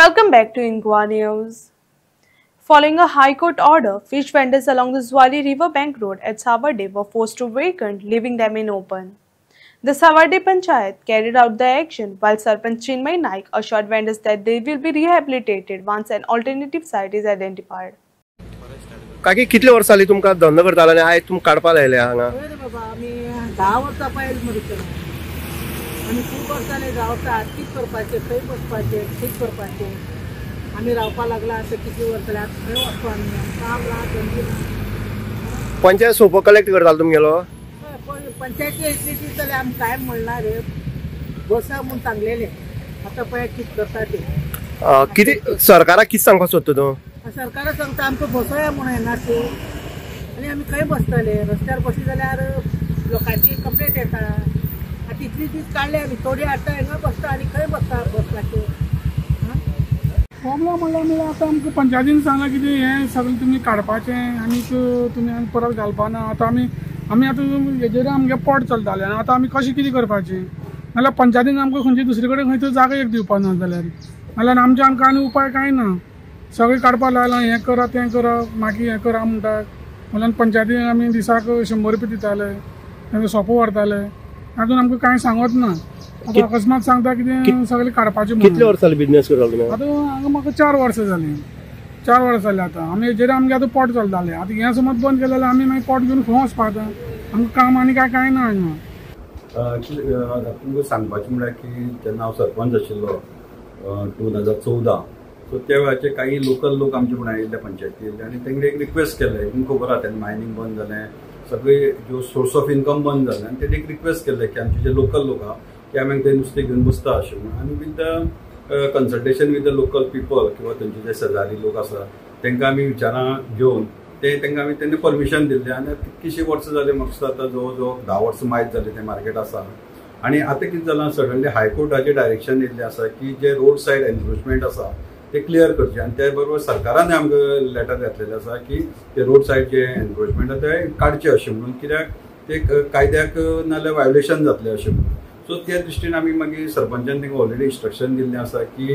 Welcome back to Inqua News. Following a High Court order, fish vendors along the Zuari River Bank Road at Savarde were forced to vacate, leaving them in open. The Savarde Panchayat carried out the action, while Sarpanch Chinmay Naik assured vendors that they will be rehabilitated once an alternative site is identified. काकी कितले वर्ष जाली तुमका धंदो करतालो आनी आयज तुम काडपा लायले हांगा? बाबा आमी 10 वर्सां पयलीं मरीत आमी खूब वर्सांनी रावता कितें करपाचें खंय बसपाचें कितें करपाचें आमी रावपा लागला अशें कितलीं वर्सां जाल्यात खंय वचपा आमी काम ना धंदो ना पंचायत सोपो कलेक्ट करतालो तुमगेलो पंचायती इतली दीस जाल्यार आमी टायम म्हणला रे बसा म्हूण सांगलेलें आतां पळय कितें करता तें कितें सरकाराक कितें सांगपाक सोदता तूं? सरकाराक सांगता आमकां बसोया म्हणून येनाशी आनी आमी खंय बसतले रस्त्यार बसले जाल्यार लोकांची कंप्लेंट येता आतां इतली दीस काडले आमी थोडी हाडटा हिंगा बसता आनी खंय बसता बसपाचें प्रॉब्लम म्हणल्यार आतां आमकां पंचायतीन सांगलां कितें हें सगळें तुमी काडपाचें आनीक तुमी आनी परत घालपाना आतां आमी आतां हेजेर आमगे पोट चलतालें आनी आतां आमी कशें कितें करपाचें नाल्यार पंचायतीन आमकां खंयची दुसरे कडेन खंय जागा एक दिवपा ना नाल्यार आमकां आनी उपाय कांय ना सगळें काडपा लायलां हें करा तें करा मागीर हें करा म्हणटा म्हणल्यार पंचायतीन आमी दिसाक 100 रुपया दिताले तांकां सोपो व्हरताले आजून आमकां कांय सांगत ना आतां अकस्मात सांगता कितें सगळें काडपाचें कितले वर्स जाले बिजनेस करतालो तुमी? आतां हांगा म्हाका 4 वर्सां जालीं 4 वर्सां जालीं आतां आमी हेजेर आमगे आतां पोट चलतालें आतां हें समज बंद केलें जाल्यार आमी मागीर पोट घेवन खंय वचपा आतां आमकां काम आनी कांय ना हांगा तुमकां सांगपाचें म्हळ्यार की जेन्ना हांव सरपंच आशिल्लो 2014 सो त्या वेळाचे काही लोकल लोक आमचे म्हण आयिल्ले पंचायती येयल्ले आनी तेंगे एक रिक्वेस्ट केले तुमकां खबर आहा तेन्ना मायनींग बंद जालें सगळे ज्यो सोर्स ऑफ इनकम बंद जाले आनी तेणी एक रिक्वेस्ट केले की आमचे जे लोकल लोक आहा ते आमी ते नुस्तें घेवन बसता अशें म्हणून आनी with the consultation with the local people किंवा तेंचे जे शेजारी लोक आसा तेंकां आमी विचारां घेवन तेंकां आमी तेन्ना परमिशन दिल्लें आनी कितलीशीं वर्सां जालीं म्हाका दिसता आतां जवळ जवळ 10 वर्सां मायज जालीं तें मार्केट आसा आनी आतां कितें जालां सडनली हायकोर्टाचें डायरेक्शन येयल्लें आसा की जे रोड सायड एनक्रोचमेंट आसा ते क्लियर करचे आनी त्या बरोबर सरकारान आमकां लेटर घातलेलें आसा की ते रोड सायड जे एनक्रोचमेंट आसा ते काडचे अशें म्हणून कित्याक ते कायद्याक नाल्यार वायोलेशन जातलें अशें म्हणून सो त्या दृश्टीन आमी मागीर सरपंचान तांकां ऑलरेडी इंस्ट्रक्शन दिल्लें आसा की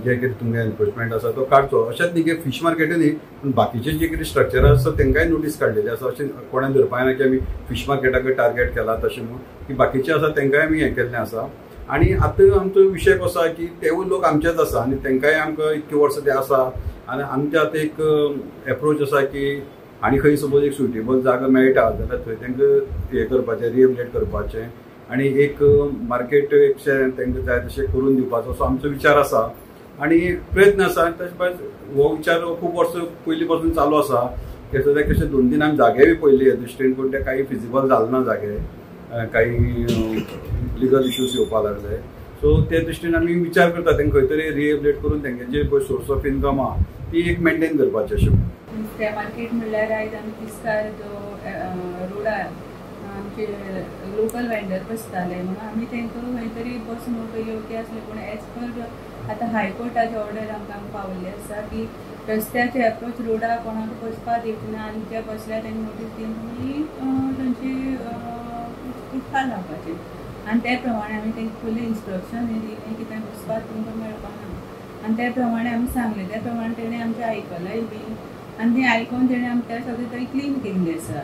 जे कितें तुमगे एनक्रोचमेंट आसा तो काडचो अशेंच न्ही की फीश मार्केटूय न्ही पूण बाकीचे जे कितें स्ट्रक्चर आसा तेंकांय नोटीस काडलेली आसा अशें कोणें धरपाना की आमी फीश मार्केटाक टार्गेट केला तशें म्हणून की बाकीचे आसा तेंकांय आमी हें केल्लें आसा आनी आतां आमचो विशय कसो आसा की तेवूय लोक आमचेच आसा आनी तेंकांय आमकां इतके वर्सां ते आसा आनी आमचे आतां एक एप्रोच आसा की आनी खंय सपोज एक सुटेबल जागा मेळटा जाल्यार थंय तेंकां हें करपाचें रिहेबिलिटेट करपाचें आनी एक मार्केट एकशें तेंकां जाय तशें करून दिवपाचो असो आमचो विचार आसा आनी प्रयत्न आसा तशें भायर हो विचार खूब वर्सां पयलीं पासून चालू आसा सद्या कशें 2-3 आमी जागे बी पळयल्ले हे दृश्टीन पूण ते काही फिजिबल जाले ना जागे काही लिगल इश्यूज येवपा लागले सो ते दृश्टीन आमी विचार करता तेंकां खंय तरी रिहेबिलिटेट करून तेंगे जे पळय सोर्स ऑफ इनकम आहा ती एक मेंटेन करपाची अशें नुस्त्या मार्केट म्हणल्यार आयज आमी तिस्कार जो रोडार आमचे लोकल वेंडर बसताले म्हणून आमी तेंकां खंय तरी बसून योग्य आसलें पूण एज पर आतां हायकोर्टाची ऑर्डर आमकां पावल्ली आसा की रस्त्याचे एप्रोच रोडार कोणाक बसपाक दिवना आनी जे बसल्या तेंकां नोटीस दिवन तुमी तांची उदकान लावपाचें आनी त्या प्रमाणे आमी तेंकां पयलीं इंस्ट्रक्शन दिलें की तें बसपाक तुमकां मेळपाना आनी त्या प्रमाणे आमी सांगलें त्या प्रमाणे तेणें आमचें आयकलाय बी आनी तें आयकून तेणें आमकां सगळें थंय क्लीन केल्लें आसा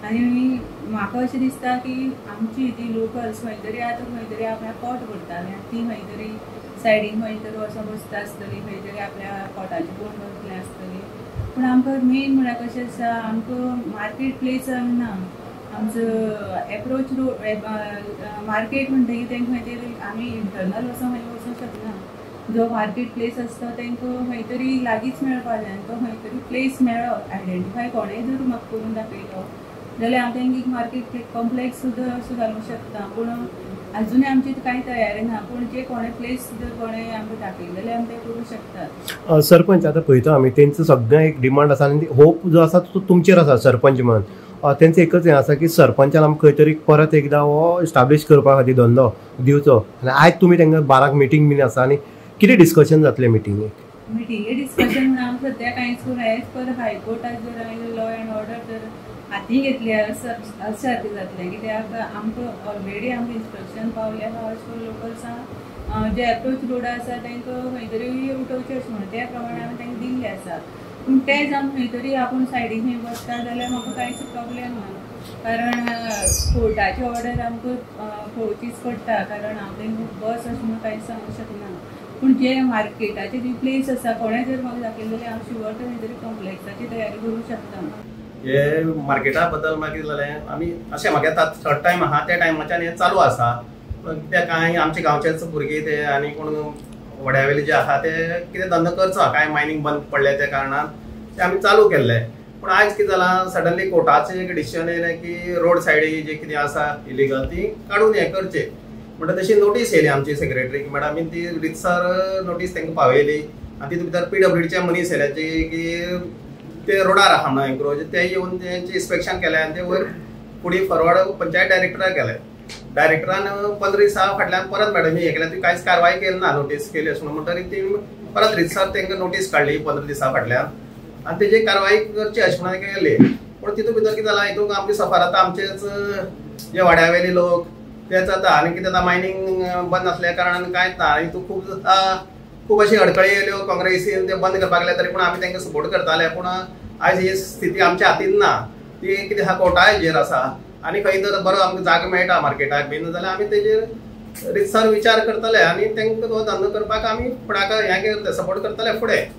आनी म्हाका अशें दिसता की आमची ती लोकल्स खंय तरी आतां खंय तरी आपल्या पोट भरताले आनी ती खंय तरी सायडीन खंय तरी वचोन बसता आसतली खंय तरी आपल्या पोटाची कोण बसलें आसतली पूण आमकां मेन म्हळ्यार कशें आसा आमकां मार्केट प्लेस ना आमचो एप्रोच रोड मार्केट म्हणटकीर तेंकां खंय तरी आमी इंटरनल वचोन खंय वचूंक शकना जो मार्केट प्लेस आसता तेंकां खंय तरी लागींच मेळपा जाय आनी तो खंय तरी प्लेस मेळ्ळो आयडेंटिफाय कोणेय जर म्हाका करून दाखयलो जाल्यार हांव तेंका एक मार्केट कॉम्प्लेक्स सुद्दां अशें घालूंक शकता पूण अजूनय आमची कांय तयारी ना पूण जे कोणे प्लेस जर कोणे आमकां दाखयले जाल्यार आमी तें करूं शकतात सरपंच आतां पळयता आमी तेंचो सगळ्यां एक डिमांड आसा आनी होप जो आसा तो तुमचेर आसा सरपंच म्हणून तेंचो एकच हें आसा की सरपंचान आमकां खंय तरी परत एकदां हो इस्टाब्लीश करपा खातीर धंदो दिवचो आनी आयज तुमी तांकां 12 मिटींग बीन आसा आनी कितें डिस्कशन जातलें मिटींगेक डिस्कशन म्हणून आमकां सद्या कांयच करूं एज पर हायकोर्टाक जर आयलो लॉ एंड ऑर्डर जर हाती घेतल्यार सारकें जातलें कित्याक आमकां ऑलरेडी आमकां इंस्ट्रक्शन पावल्या फॉर लोकल्सांक जे एप्रोच रोड आसा तांकां खंय तरी उठोवचे अशें म्हणून त्या प्रमाणे हांवें तांकां दिल्ले आसा. पूण ते जावन खंय तरी आपूण सायडीन खंय बसता जाल्यार म्हाका कांयच प्रॉब्लेम ना, कारण कोर्टाची ऑर्डर आमकां पळोवचीच पडटा, कारण हांव तांकां बस अशें म्हणून कांयच सांगूंक शकना. पूण जे मार्केटाचे जी प्लेस आसा कोणें जर म्हाका दाखयलें जाल्यार हांव शुअर खंय तरी कॉम्प्लेक्साची तयारी करूंक शकता. हे मार्केटा बद्दल मागीर जालें आमी अशें म्हाका आतां थर्ड टायम आहा त्या टायमाच्यान हें चालू आसा. कित्याक कांय आमचे गांवचेच भुरगे ते आनी कोण वड्यावेले जे आहा ते कितें धंदो करचो, कांय मायनींग बंद पडले त्या कारणान ते आमी चालू केल्ले. पूण आयज कितें जालां सडनली कोर्टाचें एक डिसिजन येयलें की रोड सायडी जे कितें आसा इलिगल ती काडून हें करचें म्हणटा तशी नोटीस येयली आमची सेक्रेटरीक मॅडमीन ती रितसर नोटीस तांकां पावयली आनी तितून भितर PWDचे मनीस येयल्याचे की ते रोडार आहा म्हणून एन्क्रोच ते येवन तेंचें इन्स्पेक्शन केलें आनी ते वयर फुडें फॉरवर्ड पंचायत डायरेक्टराक केलें. डायरेक्टरान 15 दिसां फाटल्यान परत मॅडमी हें केलें, ती कांयच कारवाय केली ना, नोटीस केली अशें म्हणटरी ती परत रितसर तांकां नोटीस काडली 15 दिसां फाटल्यान आनी तेजी कारवाय करची अशें म्हणून केली. पूण तितून भितर कितें जालां, हितून आमची सफर आतां आमचेच जे वाड्यावेले लोक तेच जाता आनी कितें जाता मायनींग बंद आसल्या कारणान कांयच ना. हितून खूब अशी अडखळी येयल्यो, काँग्रेसीन ते बंद करपाक लागले तरी पूण आमी तांकां सपोर्ट करताले. पूण आयज ही स्थिती आमच्या हातीन ना, ती कितें आहा कोर्टा हेजेर आसा आनी खंय जर बरो आमकां जागो मेळटा मार्केटाक बीन जाल्यार आमी तेजेर रितसर विचार करतले आनी तांकां तो धंदो करपाक आमी फुडाकार हें करतले, सपोर्ट करतले फुडें.